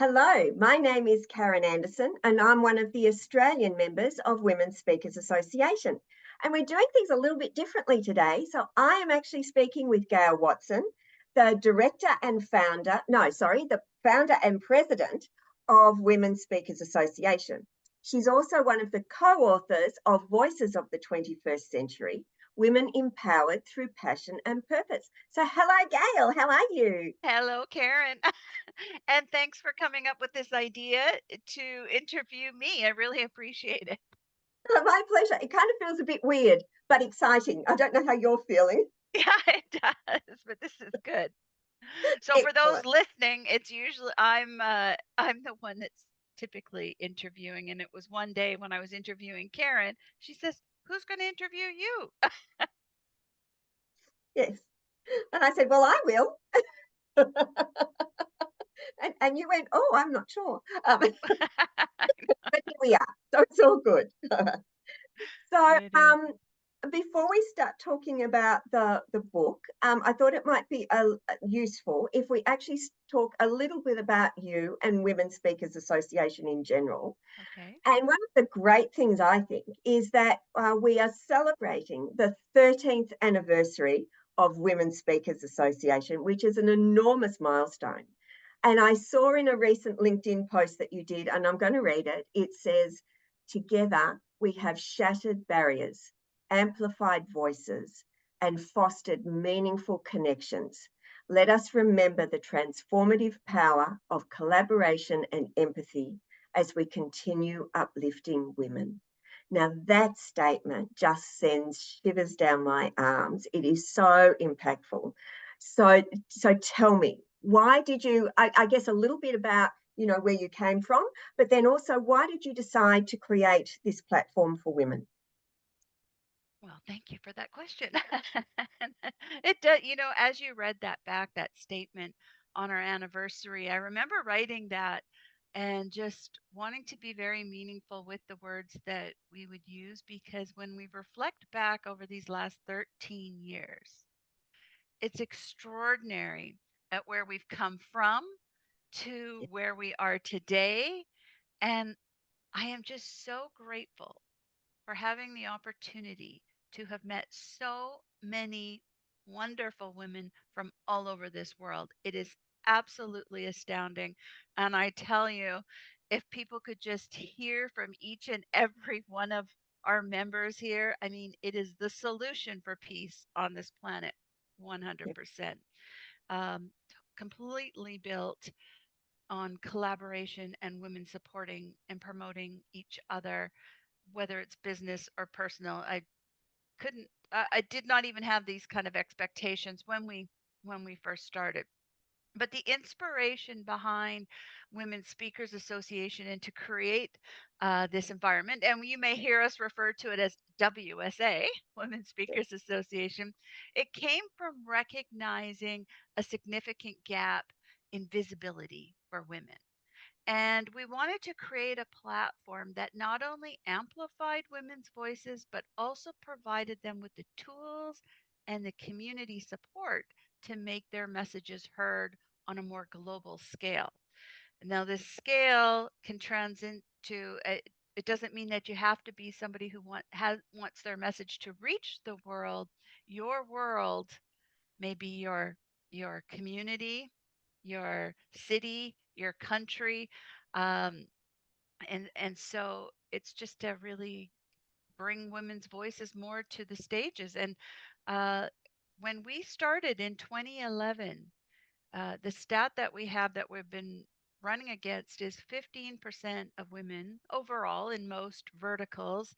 Hello, my name is Karen Anderson, and I'm one of the Australian members of Women Speakers Association. And we're doing things a little bit differently today. So I am actually speaking with Gail Watson, the the founder and president of Women Speakers Association. She's also one of the co-authors of Voices of the 21st Century, Women Empowered Through Passion and Purpose. So hello, Gail, how are you? Hello, Karen. And thanks for coming up with this idea to interview me. I really appreciate it. Oh, my pleasure. It kind of feels a bit weird, but exciting. I don't know how you're feeling. Yeah, it does, but this is good. So for those Excellent. listening, it's usually I'm the one that's typically interviewing, and it was one day when I was interviewing Karen, she says, "Who's going to interview you?" Yes. And I said, well, I will. And you went, oh, I'm not sure. But here we are. So it's all good. So It is. before we start talking about the book, I thought it might be useful if we actually talk a little bit about you and Women Speakers Association in general. Okay. And one of the great things I think is that we are celebrating the 13th anniversary of Women Speakers Association, which is an enormous milestone. And I saw in a recent LinkedIn post that you did, and I'm going to read it. It says, together we have shattered barriers, amplified voices, and fostered meaningful connections. Let us remember the transformative power of collaboration and empathy as we continue uplifting women. Now, that statement just sends shivers down my arms. It is so impactful. So tell me, why did you, I guess a little bit about, where you came from, but then also why did you decide to create this platform for women? Well, thank you for that question. It does, as you read that statement on our anniversary, I remember writing that and just wanting to be very meaningful with the words that we would use because when we reflect back over these last 13 years, it's extraordinary at where we've come from to where we are today. And I am just so grateful for having the opportunity to have met so many wonderful women from all over this world. It is absolutely astounding. And I tell you, if people could just hear from each and every one of our members here, I mean, it is the solution for peace on this planet, Yeah, 100%. Um, Completely built on collaboration and women supporting and promoting each other, whether it's business or personal. I did not even have these kind of expectations when we first started. But the inspiration behind Women Speakers Association and to create this environment, and you may hear us refer to it as WSA, Women yeah, Speakers Association, it came from recognizing a significant gap in visibility for women. And we wanted to create a platform that not only amplified women's voices, but also provided them with the tools and the community support to make their messages heard on a more global scale. Now, this scale can transit to it doesn't mean that you have to be somebody who wants their message to reach the world. Your world may be your community, your city, your country, um, and so it's just to really bring women's voices more to the stages. And uh, when we started in 2011, the stat that we have that we've been running against is 15% of women overall in most verticals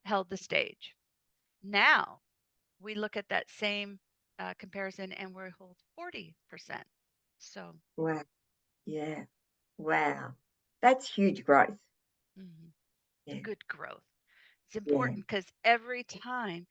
held the stage. Now we look at that same comparison and we hold 40%. So wow, yeah, wow. That's huge growth. mhm, Yeah, good growth. It's yeah, important because every time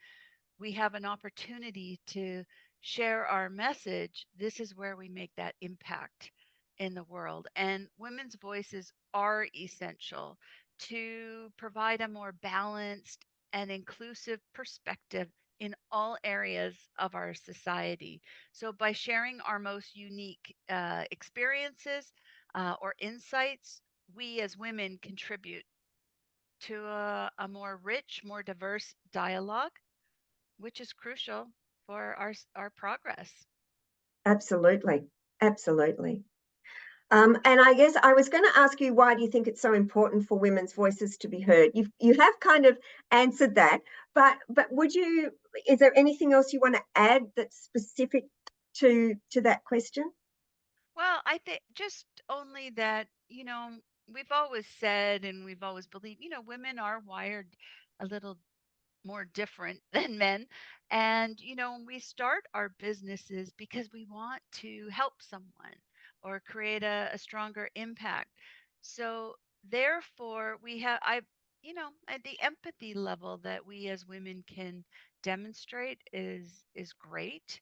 we have an opportunity to share our message, this is where we make that impact in the world. And women's voices are essential to provide a more balanced and inclusive perspective in all areas of our society. So, by sharing our most unique experiences, or insights we as women contribute to a more rich, more diverse dialogue, which is crucial for our progress. Absolutely. Absolutely. And I guess I was going to ask you, why do you think it's so important for women's voices to be heard? You have kind of answered that, but would you? Is there anything else you want to add that's specific to that question? Well, I think just only that, we've always said and we've always believed, women are wired a little more different than men. And, we start our businesses because we want to help someone or create a stronger impact. So, therefore, at the empathy level that we as women can demonstrate is great.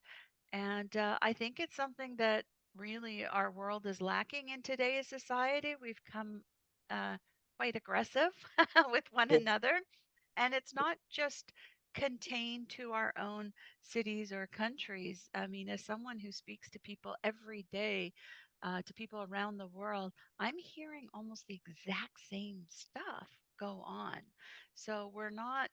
And I think it's something that really our world is lacking in today's society. We've come uh, quite aggressive with one Yes. another. And it's not just contained to our own cities or countries. I mean, as someone who speaks to people every day, to people around the world, I'm hearing almost the exact same stuff go on. So we're not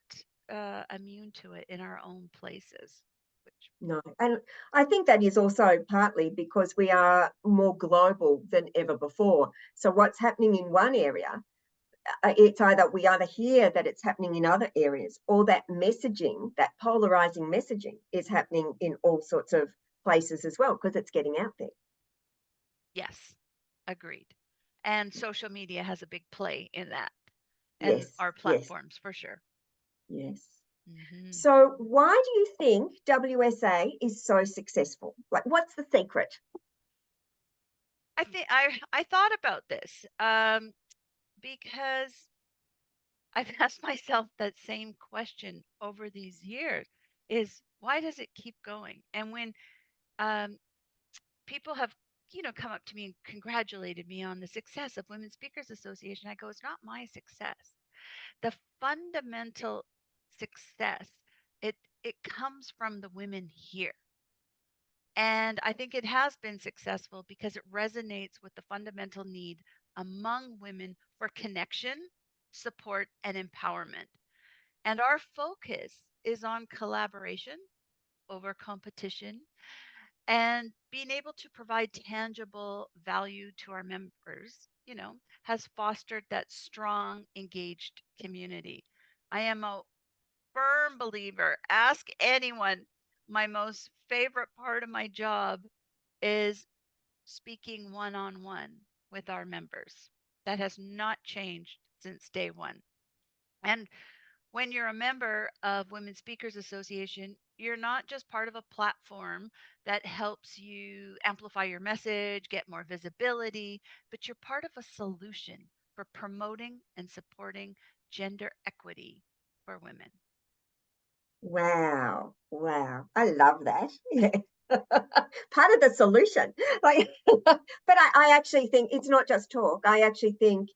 immune to it in our own places. Which, No. And I think that is also partly because we are more global than ever before. So what's happening in one area, it's either we either hear that it's happening in other areas, or that messaging, that polarizing messaging, is happening in all sorts of places as well, because it's getting out there. yes, agreed. And social media has a big play in that, and Yes, our yes, platforms for sure. yes. Hmm. So why do you think WSA is so successful? Like, what's the secret? I thought about this because I've asked myself that same question over these years: is why does it keep going? And when um, people have come up to me and congratulated me on the success of Women Speakers Association, I go, it's not my success. The fundamental success, it comes from the women here. And I think it has been successful because it resonates with the fundamental need among women for connection, support, and empowerment. And our focus is on collaboration over competition and being able to provide tangible value to our members, has fostered that strong, engaged community. I am a firm believer. Ask anyone. My most favorite part of my job is speaking one on one with our members. That has not changed since day one. And when you're a member of Women Speakers Association, you're not just part of a platform that helps you amplify your message, get more visibility, but you're part of a solution for promoting and supporting gender equity for women. Wow, wow. I love that. Yeah. Part of the solution. Like, but I actually think it's not just talk. I actually think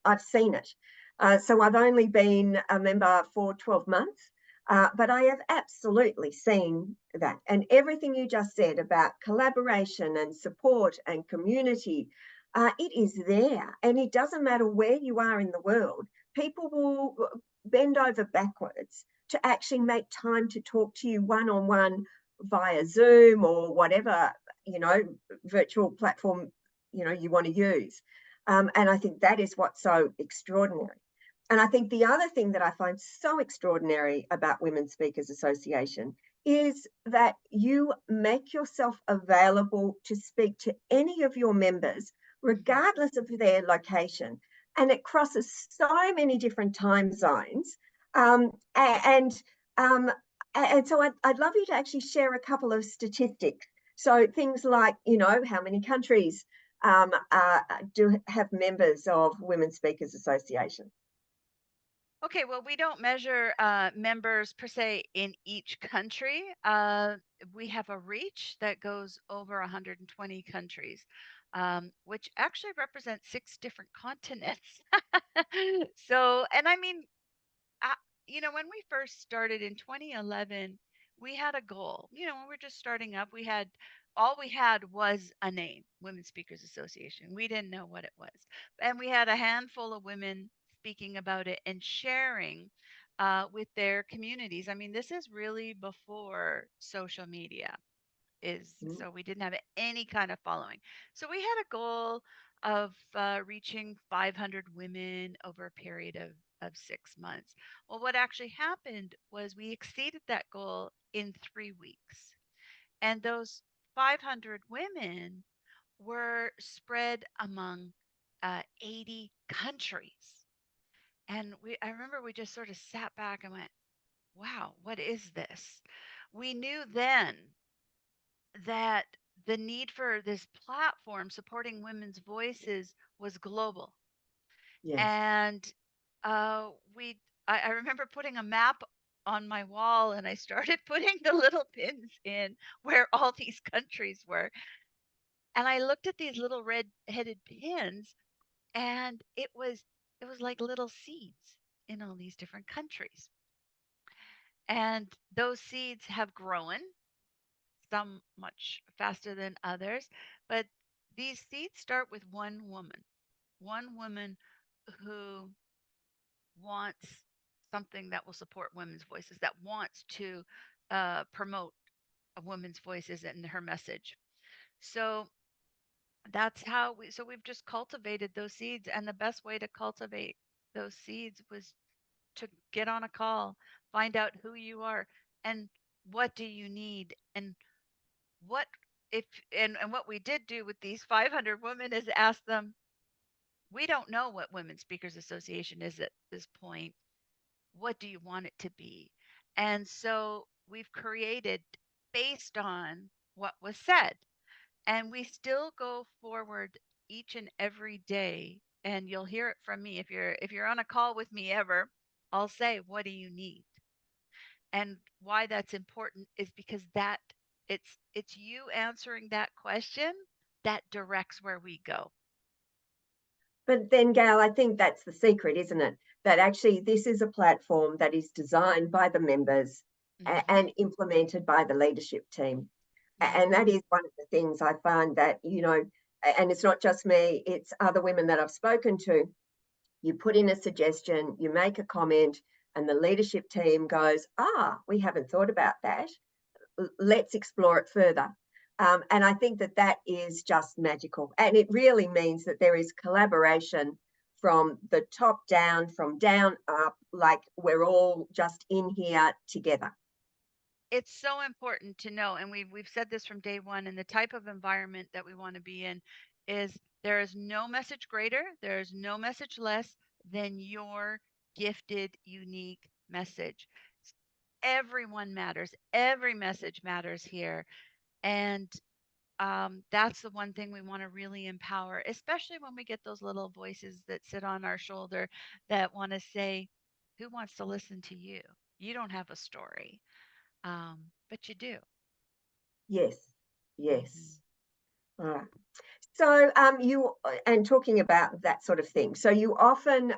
I've seen it. So I've only been a member for 12 months, but I have absolutely seen that. And everything you just said about collaboration and support and community, it is there. And it doesn't matter where you are in the world, people will bend over backwards to actually make time to talk to you one on one via Zoom or whatever, you know, virtual platform, you want to use. And I think that is what's so extraordinary. And I think the other thing that I find so extraordinary about Women Speakers Association is that you make yourself available to speak to any of your members, Mhm. regardless of their location. And it crosses so many different time zones. And um, and so I'd love you to actually share a couple of statistics. So things like, how many countries do have members of Women Speakers Association? Okay, well, we don't measure members per se in each country. We have a reach that goes over 120 countries, which actually represents six different continents. So, and I mean, I, when we first started in 2011, we had a goal. When we were just starting up, we had all we had was a name, Women Speakers Association. We didn't know what it was. And we had a handful of women speaking about it and sharing with their communities. I mean, this is really before social media is, Mm. so we didn't have any kind of following. So we had a goal of reaching 500 women over a period of 6 months. Well, what actually happened was we exceeded that goal in 3 weeks. And those 500 women were spread among 80 countries. And I remember we just sort of sat back and went, wow, what is this? We knew then that the need for this platform supporting women's voices was global. Yes. And uh, we, I remember putting a map on my wall and I started putting the little pins in where all these countries were. And I looked at these little red-headed pins, and it was like little seeds in all these different countries. And those seeds have grown, some much faster than others, but these seeds start with one woman who wants something that will support women's voices, that wants to promote a woman's voices and her message. So that's how we've just cultivated those seeds, and the best way to cultivate those seeds was to get on a call, find out who you are and what do you need, and what if and what we did do with these 500 women is ask them, we don't know what Women Speakers Association is at this point, what do you want it to be? And so we've created based on what was said. And we still go forward each and every day. And you'll hear it from me. If you're on a call with me ever, I'll say, what do you need? And why that's important is because that it's you answering that question that directs where we go. But then, Gail, I think that's the secret, isn't it? That actually this is a platform that is designed by the members Hmm. and implemented by the leadership team. And that Hmm. is one of the things I find that, and it's not just me, it's other women that I've spoken to. You put in a suggestion, you make a comment, and the leadership team goes, we haven't thought about that. Let's explore it further. And I think that that is just magical. And it really means that there is collaboration from the top down, from down up, like we're all just in here together. It's so important to know, and we've said this from day one, and the type of environment that we want to be in is there is no message greater, there is no message less than your gifted, unique message. Everyone matters. Every message matters here. And that's the one thing we want to really empower, especially when we get those little voices that sit on our shoulder that want to say, who wants to listen to you? You don't have a story, but you do. Yes, Hmm. yes. All right. So, and talking about that sort of thing. So, you often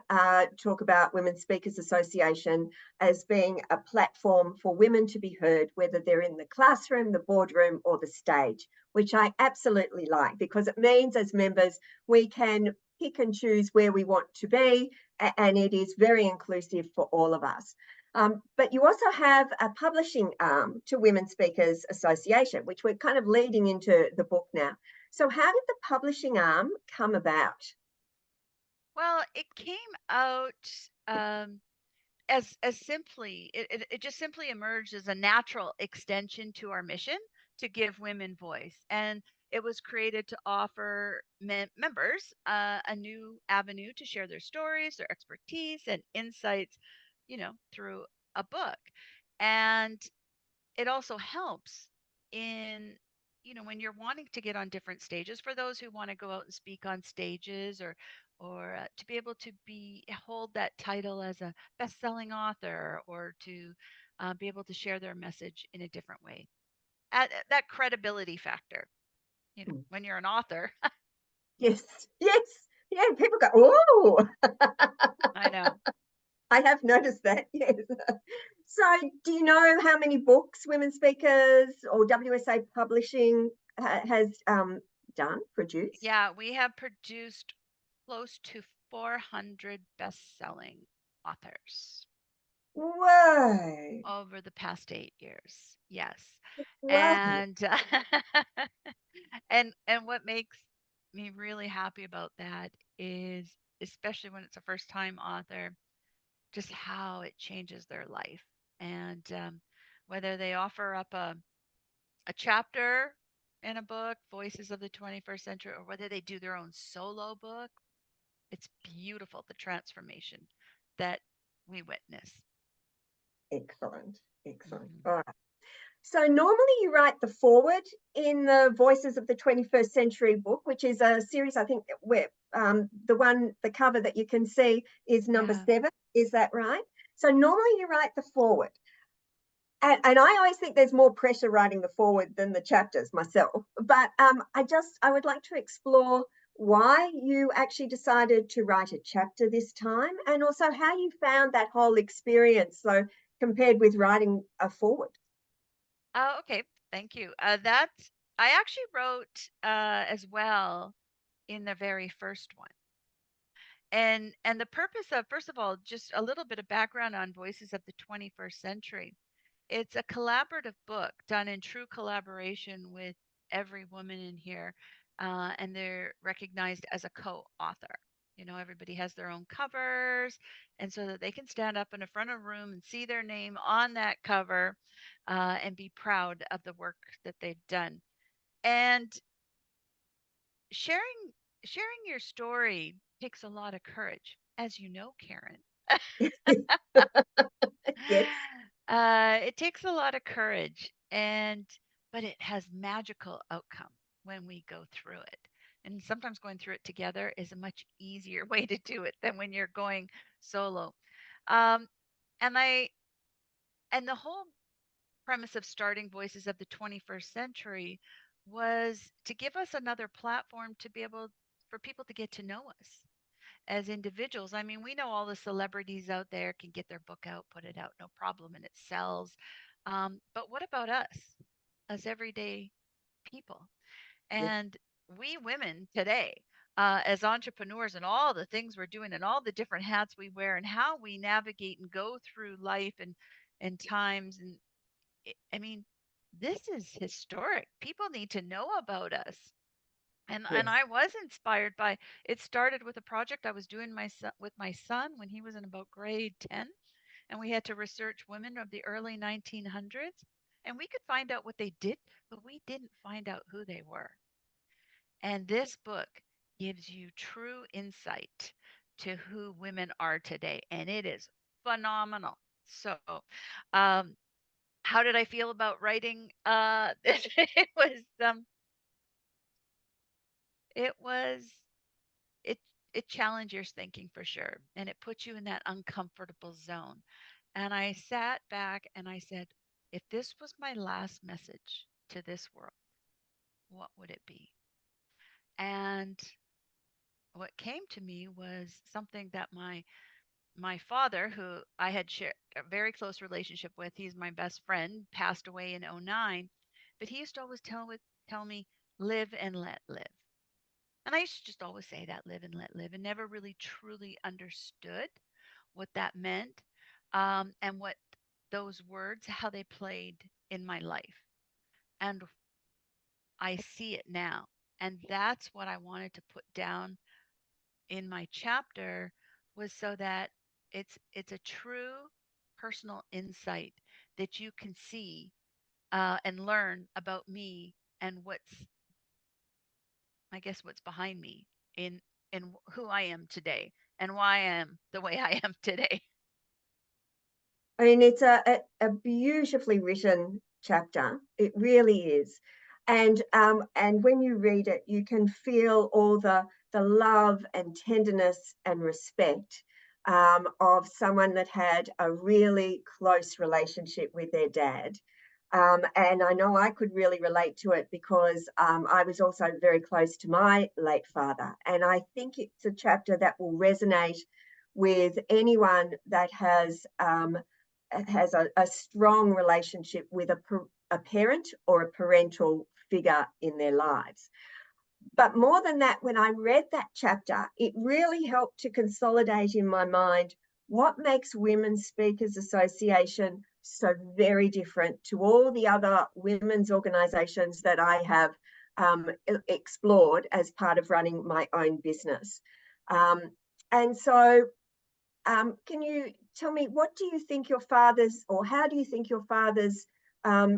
talk about Women's Speakers Association as being a platform for women to be heard, whether they're in the classroom, the boardroom, or the stage, which I absolutely like because it means as members we can pick and choose where we want to be, and it is very inclusive for all of us. But you also have a publishing arm to Women Speakers Association, which we're kind of leading into the book now. So, how did the publishing arm come about? Well, it came out um, as simply it just simply emerged as a natural extension to our mission to give women voice, and it was created to offer members a new avenue to share their stories, their expertise, and insights, through a book. And it also helps in, when you're wanting to get on different stages, for those who want to go out and speak on stages, or to be able to hold that title as a best-selling author, or to be able to share their message in a different way, at that credibility factor, Hmm. when you're an author. Yes, yes, yeah. People go, oh, I know. I have noticed that. Yes. So, do you know how many books Women Speakers or WSA Publishing has produced? Yeah, we have produced close to 400 best-selling authors Whoa, over the past 8 years. Yes. lovely. And and what makes me really happy about that is, especially when it's a first time author, just how it changes their life. And whether they offer up a chapter in a book, Voices of the 21st Century, or whether they do their own solo book, it's beautiful, the transformation that we witness. Excellent, excellent. Mhm. All right. So normally you write the foreword in the Voices of the 21st Century book, which is a series, I think, where the cover that you can see is number Yeah. 7. Is that right? So normally you write the foreword. And I always think there's more pressure writing the foreword than the chapters myself. But I would like to explore why you actually decided to write a chapter this time, and also how you found that whole experience. So compared with writing a foreword. Oh, okay. Thank you. That's I actually wrote as well in the very first one. And the purpose of, first of all, just a little bit of background on Voices of the 21st Century. It's a collaborative book done in true collaboration with every woman in here, and they're recognized as a co-author. You know, everybody has their own covers, and so that they can stand up in the front of a room and see their name on that cover, and be proud of the work that they've done. And sharing sharing your story takes a lot of courage, as you know, Karen. Yes, It takes a lot of courage, and but it has magical outcome when we go through it. And sometimes going through it together is a much easier way to do it than when you're going solo. Um, and I and the whole premise of starting Voices of the 21st Century was to give us another platform to be able for people to get to know us as individuals. I mean, we know all the celebrities out there can get their book out, put it out, no problem, and it sells. But what about us, as everyday people? yes, And we women today, as entrepreneurs, and all the things we're doing, and all the different hats we wear, and how we navigate and go through life and times, and I mean, this is historic. People need to know about us. And yes. I was inspired by it. Started with a project I was doing with my son when he was in about grade 10, and we had to research women of the early 1900s, and we could find out what they did, but we didn't find out who they were. And this book gives you true insight to who women are today, and it is phenomenal. So, um, how did I feel about writing? It was it was it it challenged your thinking for sure, and it put you in that uncomfortable zone. And I sat back and I said, if this was my last message to this world, what would it be? And what came to me was something that my father, who I had shared a very close relationship with, he's my best friend, passed away in '09, but he used to always tell me, live and let live. And I used to just always say that, live and let live, and never really truly understood what that meant, and what those words, how they played in my life. And I see it now. And that's what I wanted to put down in my chapter, was so that it's a true personal insight that you can see, and learn about me, and what's behind me in who I am today, and why I am the way I am today. I mean, it's a beautifully written chapter. It really is. And when you read it, you can feel all the love and tenderness and respect of someone that had a really close relationship with their dad. And I know I could really relate to it because I was also very close to my late father. And I think it's a chapter that will resonate with anyone that has a strong relationship with a parent or a parental figure in their lives. But more than that, when I read that chapter, it really helped to consolidate in my mind what makes Women's Speakers Association so very different to all the other women's organisations that I have explored as part of running my own business. And so can you tell me, what do you think your father's, or how do you think your father's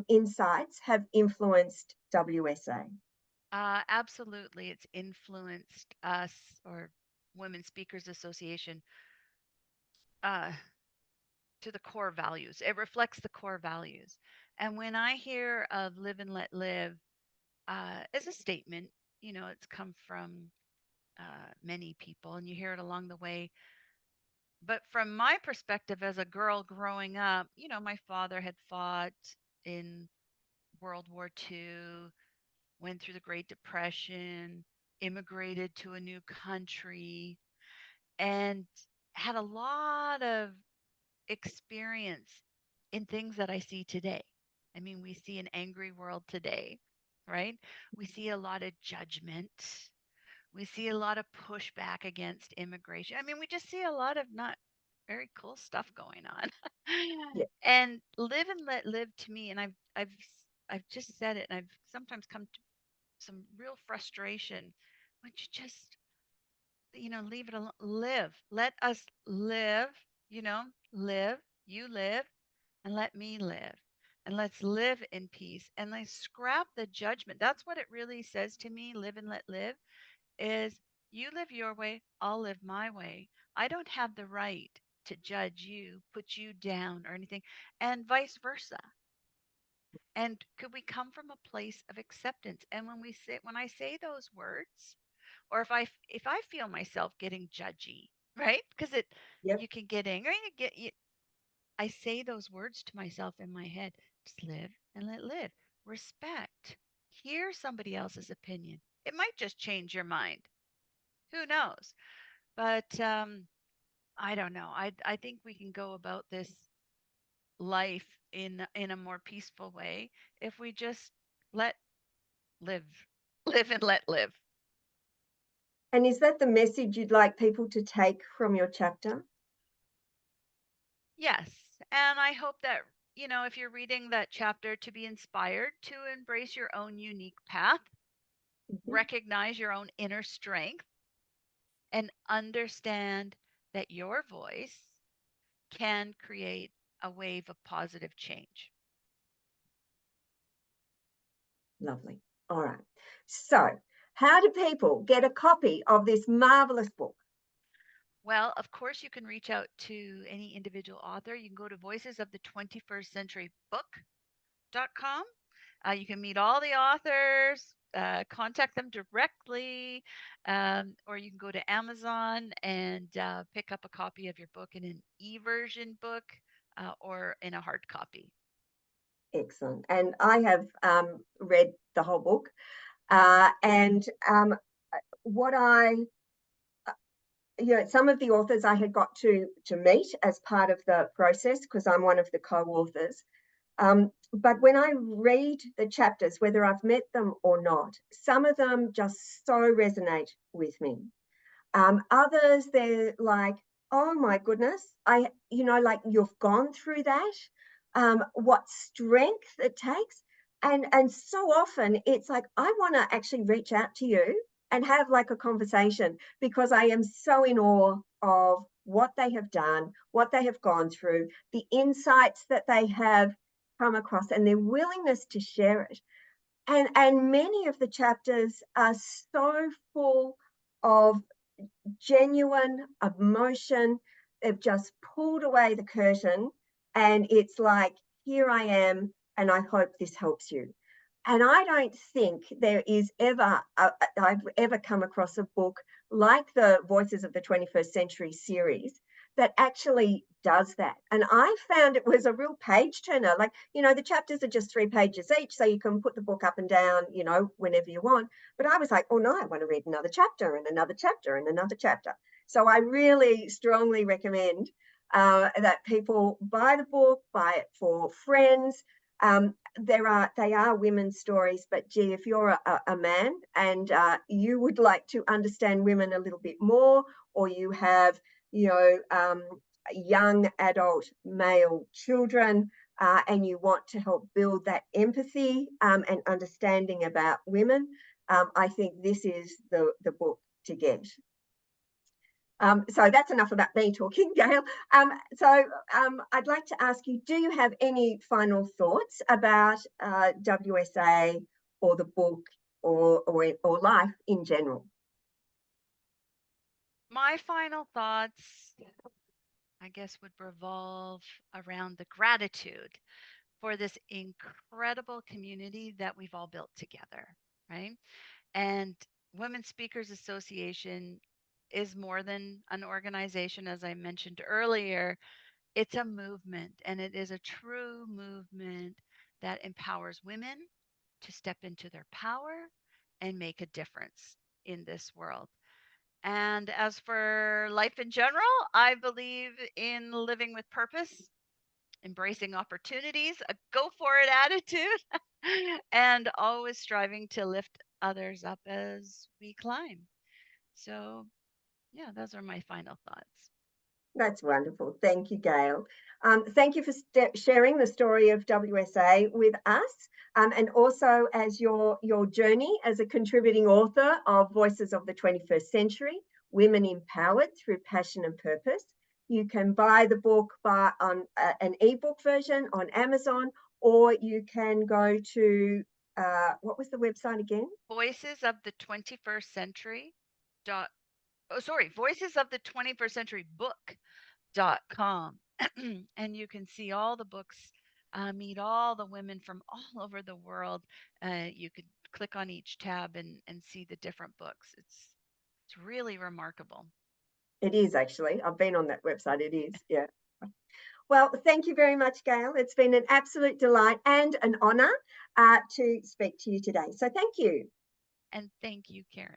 insights have influenced WSA? Absolutely. It's influenced us, or Women Speakers Association, uh, to the core values. It reflects the core values. And when I hear of live and let live as a statement, it's come from many people and you hear it along the way. But from my perspective as a girl growing up, my father had fought in World War II, went through the Great Depression, immigrated to a new country, and had a lot of experience in things that I see today. I mean, we see an angry world today, right? We see a lot of judgment. We see a lot of pushback against immigration. I mean, we just see a lot of not very cool stuff going on. Yeah, And live and let live to me, and I've just said it, and I've sometimes come to some real frustration when you just leave it alone. Live. Let us live, live, you live, and let me live. And let's live in peace. And let's scrap the judgment. That's what it really says to me. Live and let live is you live your way, I'll live my way. I don't have the right to judge you, put you down, or anything, and vice versa. And could we come from a place of acceptance? And when I say those words, or if I feel myself getting judgy, right? Because it yep. you can get angry, I say those words to myself in my head. Just live and let live. Respect. Hear somebody else's opinion. It might just change your mind. Who knows? But I don't know. I think we can go about this life in a more peaceful way if we just let live, live and let live. And is that the message you'd like people to take from your chapter? Yes. And I hope that, if you're reading that chapter, to be inspired to embrace your own unique path, Mhm. recognize your own inner strength, and understand that your voice can create a wave of positive change. Lovely. All right. So, how do people get a copy of this marvelous book? Well, of course, you can reach out to any individual author. You can go to voicesofthe21stcenturybook.com. You can meet all the authors, contact them directly, or you can go to Amazon and pick up a copy of your book in an e-version book or in a hard copy. Excellent. And I have read the whole book. And what I, some of the authors I had got to meet as part of the process because I'm one of the co-authors. But when I read the chapters, whether I've met them or not, some of them just so resonate with me. Others, they're like, oh my goodness, like you've gone through that. What strength it takes. And so often it's like, I want to actually reach out to you and have like a conversation because I am so in awe of what they have done, what they have gone through, the insights that they have come across, and their willingness to share it. And many of the chapters are so full of genuine emotion. They've just pulled away the curtain, and it's like, here I am, and I hope this helps you. And I don't think I've ever come across a book like the Voices of the 21st Century series that actually does that. And I found it was a real page turner. Like, the chapters are just 3 pages each, so you can put the book up and down, whenever you want. But I was like, oh no, I want to read another chapter and another chapter and another chapter. So I really strongly recommend that people buy the book, buy it for friends, They are women's stories, but gee, if you're a man and you would like to understand women a little bit more, or you have, you know, young adult male children, and you want to help build that empathy and understanding about women, I think this is the book to get. So that's enough about me talking, Gail. I'd like to ask you, do you have any final thoughts about WSA or the book or life in general? My final thoughts, I guess, would revolve around the gratitude for this incredible community that we've all built together, right? And Women Speakers Association is more than an organization, as I mentioned earlier. It's a movement, and it is a true movement that empowers women to step into their power and make a difference in this world. And as for life in general, I believe in living with purpose, embracing opportunities, a go for it attitude, and always striving to lift others up as we climb. So, yeah, those are my final thoughts. That's wonderful. Thank you, Gail. Thank you for sharing the story of WSA with us, and also as your journey as a contributing author of Voices of the 21st Century, Women Empowered Through Passion and Purpose. You can buy the book on an ebook version on Amazon, or you can go to, what was the website again? Voices of the 21st Century. Voices of the 21st Century book.com. And you can see all the books, meet all the women from all over the world. You could click on each tab and see the different books. It's really remarkable. It is actually. I've been on that website. It is, yeah. Well, thank you very much, Gail. It's been an absolute delight and an honour to speak to you today. So thank you. And thank you, Karen.